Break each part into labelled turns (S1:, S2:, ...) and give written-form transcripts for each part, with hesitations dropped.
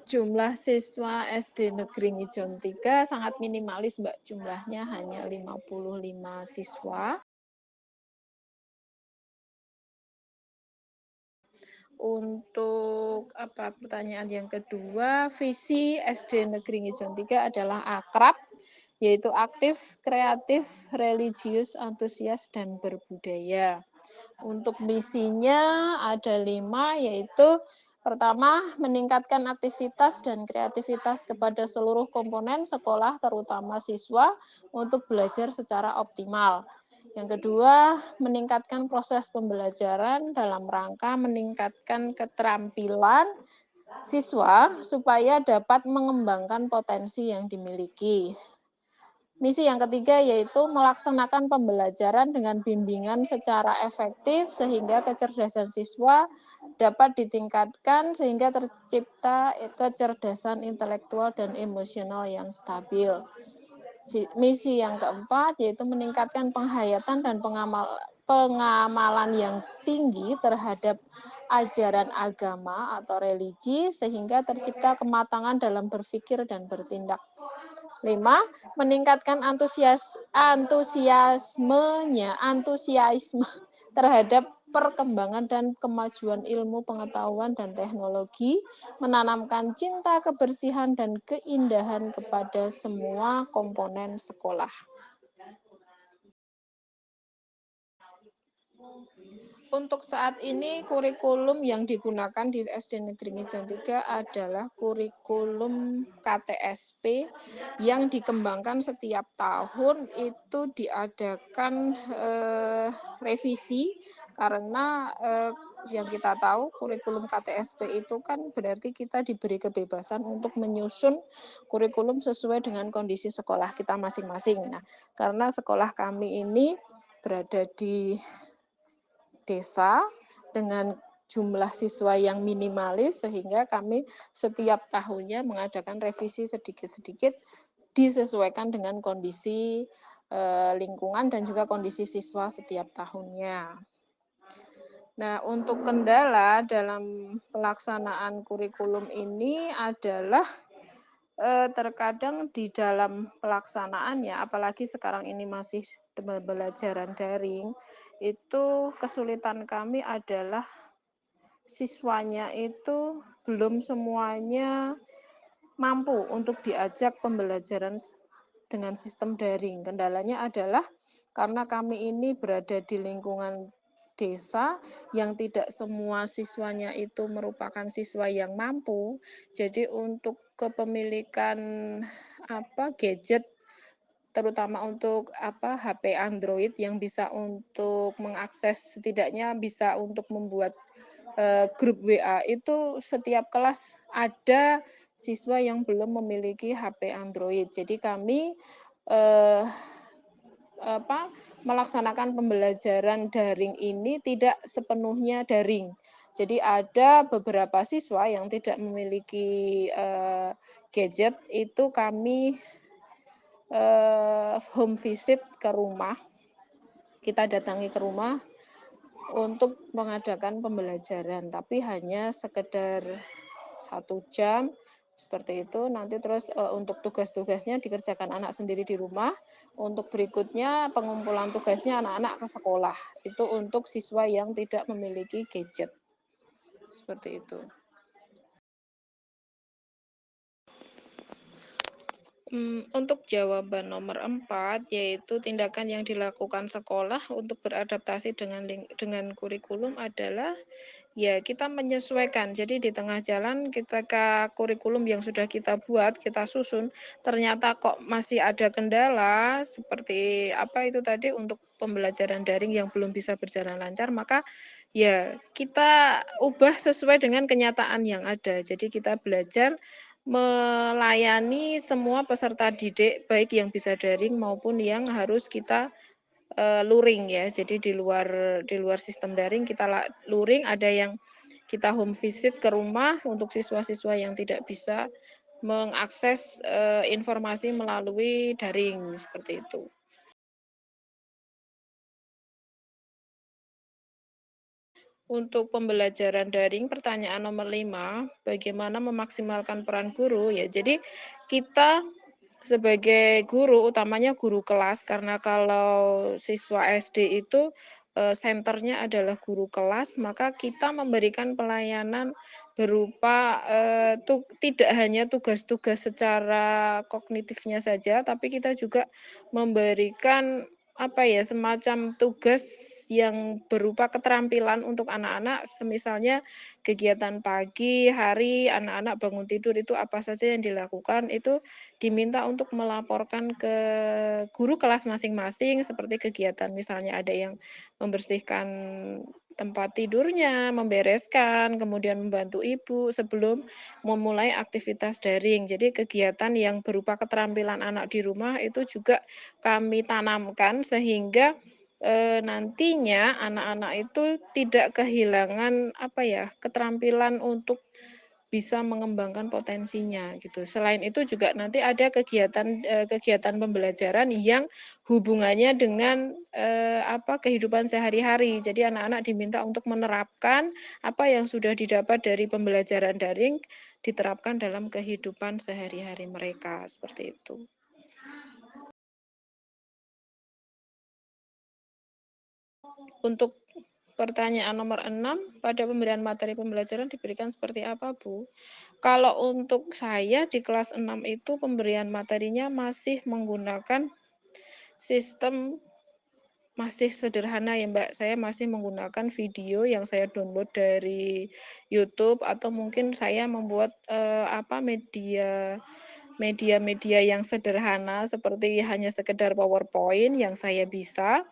S1: Jumlah siswa SD Negeri Ngijon 3 sangat minimalis, Mbak. Jumlahnya hanya 55 siswa. Untuk pertanyaan yang kedua, visi SD Negeri Ngijon 3 adalah akrab, yaitu aktif, kreatif, religius, antusias, dan berbudaya. Untuk misinya ada 5, yaitu pertama, meningkatkan aktivitas dan kreativitas kepada seluruh komponen sekolah, terutama siswa, untuk belajar secara optimal. Yang kedua, meningkatkan proses pembelajaran dalam rangka meningkatkan keterampilan siswa supaya dapat mengembangkan potensi yang dimiliki. Misi yang ketiga yaitu melaksanakan pembelajaran dengan bimbingan secara efektif sehingga kecerdasan siswa dapat ditingkatkan sehingga tercipta kecerdasan intelektual dan emosional yang stabil. Misi yang keempat yaitu meningkatkan penghayatan dan pengamalan yang tinggi terhadap ajaran agama atau religi sehingga tercipta kematangan dalam berpikir dan bertindak. 5. Meningkatkan antusiasme terhadap perkembangan dan kemajuan ilmu pengetahuan dan teknologi, menanamkan cinta kebersihan dan keindahan kepada semua komponen sekolah. Untuk saat ini kurikulum yang digunakan di SD Negeri Ngijon 3 adalah kurikulum KTSP yang dikembangkan setiap tahun. Itu diadakan revisi karena yang kita tahu kurikulum KTSP itu kan berarti kita diberi kebebasan untuk menyusun kurikulum sesuai dengan kondisi sekolah kita masing-masing. Nah, karena sekolah kami ini berada di desa dengan jumlah siswa yang minimalis sehingga kami setiap tahunnya mengadakan revisi sedikit-sedikit disesuaikan dengan kondisi lingkungan dan juga kondisi siswa setiap tahunnya. Nah, untuk kendala dalam pelaksanaan kurikulum ini adalah terkadang di dalam pelaksanaannya, apalagi sekarang ini masih pembelajaran daring, itu kesulitan kami adalah siswanya itu belum semuanya mampu untuk diajak pembelajaran dengan sistem daring. Kendalanya adalah karena kami ini berada di lingkungan desa yang tidak semua siswanya itu merupakan siswa yang mampu. Jadi untuk kepemilikan gadget terutama untuk HP Android yang bisa untuk mengakses setidaknya bisa untuk membuat grup WA itu setiap kelas ada siswa yang belum memiliki HP Android. Jadi kami eh, melaksanakan pembelajaran daring ini tidak sepenuhnya daring. Jadi ada beberapa siswa yang tidak memiliki gadget itu kami home visit ke rumah. Kita datangi ke rumah untuk mengadakan pembelajaran, tapi hanya sekedar 1 jam seperti itu. Nanti terus untuk tugas-tugasnya dikerjakan anak sendiri di rumah. Untuk berikutnya pengumpulan tugasnya anak-anak ke sekolah. Itu untuk siswa yang tidak memiliki gadget. Seperti itu. Untuk jawaban nomor 4, yaitu tindakan yang dilakukan sekolah untuk beradaptasi dengan kurikulum adalah ya kita menyesuaikan. Jadi di tengah jalan ketika kurikulum yang sudah kita buat, kita susun, ternyata kok masih ada kendala seperti itu tadi untuk pembelajaran daring yang belum bisa berjalan lancar, maka ya kita ubah sesuai dengan kenyataan yang ada. Jadi kita belajar melayani semua peserta didik baik yang bisa daring maupun yang harus kita luring ya. Jadi di luar sistem daring kita luring, ada yang kita home visit ke rumah untuk siswa-siswa yang tidak bisa mengakses informasi melalui daring seperti itu. Untuk pembelajaran daring, pertanyaan nomor 5, bagaimana memaksimalkan peran guru? Ya, jadi kita sebagai guru, utamanya guru kelas, karena kalau siswa SD itu senternya adalah guru kelas, maka kita memberikan pelayanan berupa tidak hanya tugas-tugas secara kognitifnya saja, tapi kita juga memberikan apa ya, semacam tugas yang berupa keterampilan untuk anak-anak, semisalnya kegiatan pagi hari, anak-anak bangun tidur itu apa saja yang dilakukan, itu diminta untuk melaporkan ke guru kelas masing-masing, seperti kegiatan misalnya ada yang membersihkan tempat tidurnya, membereskan, kemudian membantu ibu sebelum memulai aktivitas daring. Jadi kegiatan yang berupa keterampilan anak di rumah itu juga kami tanamkan sehingga nantinya anak-anak itu tidak kehilangan apa ya, keterampilan untuk bisa mengembangkan potensinya gitu. Selain itu juga nanti ada kegiatan pembelajaran yang hubungannya dengan kehidupan sehari-hari. Jadi anak-anak diminta untuk menerapkan apa yang sudah didapat dari pembelajaran daring diterapkan dalam kehidupan sehari-hari mereka seperti itu. Untuk pertanyaan nomor 6, pada pemberian materi pembelajaran diberikan seperti apa, Bu? Kalau untuk saya di kelas 6 itu pemberian materinya masih menggunakan sistem masih sederhana ya, Mbak. Saya masih menggunakan video yang saya download dari YouTube atau mungkin saya membuat media-media yang sederhana seperti hanya sekedar PowerPoint yang saya bisa.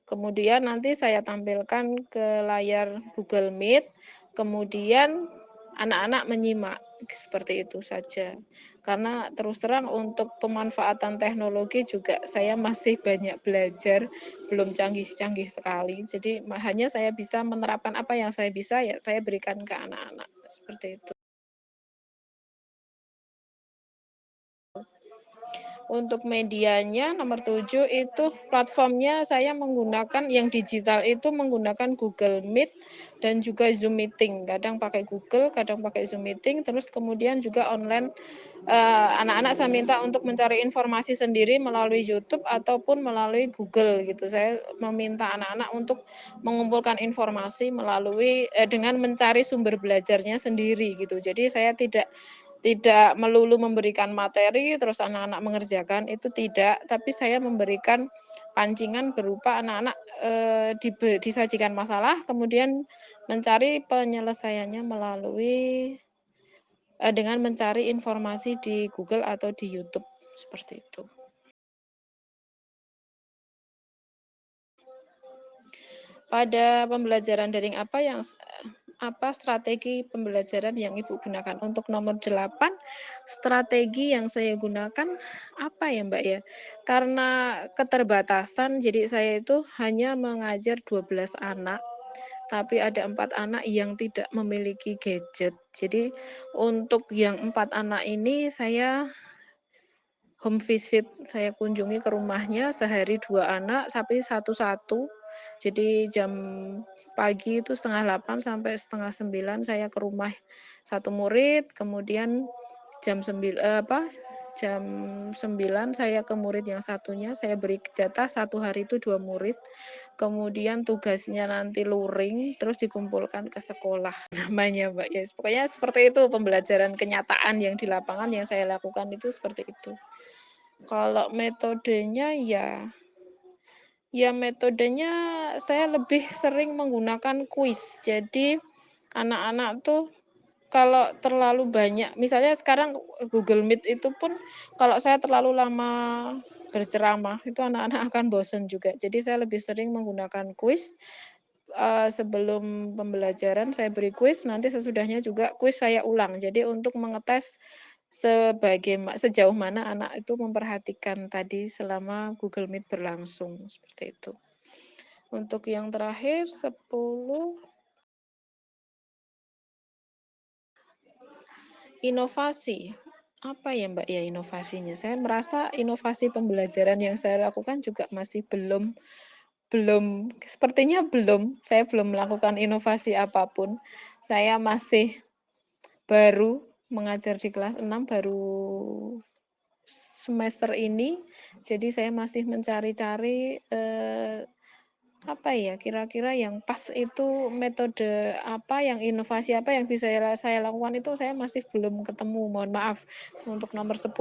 S1: Kemudian nanti saya tampilkan ke layar Google Meet, kemudian anak-anak menyimak, seperti itu saja. Karena terus terang untuk pemanfaatan teknologi juga saya masih banyak belajar, belum canggih-canggih sekali. Jadi hanya saya bisa menerapkan apa yang saya bisa, ya saya berikan ke anak-anak, seperti itu. Untuk medianya nomor 7 itu platformnya saya menggunakan yang digital itu menggunakan Google Meet dan juga Zoom Meeting. Kadang pakai Google, kadang pakai Zoom Meeting, terus kemudian juga online anak-anak saya minta untuk mencari informasi sendiri melalui YouTube ataupun melalui Google gitu. Saya meminta anak-anak untuk mengumpulkan informasi melalui dengan mencari sumber belajarnya sendiri gitu. Jadi saya tidak tidak melulu memberikan materi terus anak-anak mengerjakan, itu tidak, tapi saya memberikan pancingan berupa anak-anak disajikan masalah kemudian mencari penyelesaiannya melalui dengan mencari informasi di Google atau di YouTube seperti itu. Pada pembelajaran daring apa strategi pembelajaran yang Ibu gunakan? Untuk nomor 8, strategi yang saya gunakan apa ya, Mbak, ya? Karena keterbatasan, jadi saya itu hanya mengajar 12 anak, tapi ada 4 anak yang tidak memiliki gadget. Jadi untuk yang 4 anak ini saya home visit, saya kunjungi ke rumahnya sehari 2 anak, tapi satu-satu. Jadi jam pagi itu 8:30 sampai 8:30 saya ke rumah satu murid, kemudian jam 9 saya ke murid yang satunya, saya beri jatah satu hari itu 2 murid. Kemudian tugasnya nanti luring, terus dikumpulkan ke sekolah namanya, Mbak. Ya, pokoknya seperti itu pembelajaran kenyataan yang di lapangan yang saya lakukan itu seperti itu. Kalau metodenya metodenya saya lebih sering menggunakan kuis. Jadi anak-anak tuh kalau terlalu banyak, misalnya sekarang Google Meet itu pun kalau saya terlalu lama berceramah itu anak-anak akan bosan juga. Jadi saya lebih sering menggunakan kuis. Sebelum pembelajaran saya beri kuis, nanti sesudahnya juga kuis saya ulang. Jadi untuk mengetes sejauh mana anak itu memperhatikan tadi selama Google Meet berlangsung, seperti itu. Untuk yang terakhir 10, inovasi. Apa ya, Mbak, ya inovasinya? Saya merasa inovasi pembelajaran yang saya lakukan juga masih belum Belum, sepertinya belum. Saya belum melakukan inovasi apapun. Saya masih baru mengajar di kelas 6, baru semester ini. Jadi saya masih mencari-cari apa ya kira-kira yang pas itu metode apa yang inovasi apa yang bisa saya lakukan itu saya masih belum ketemu. Mohon maaf untuk nomor 10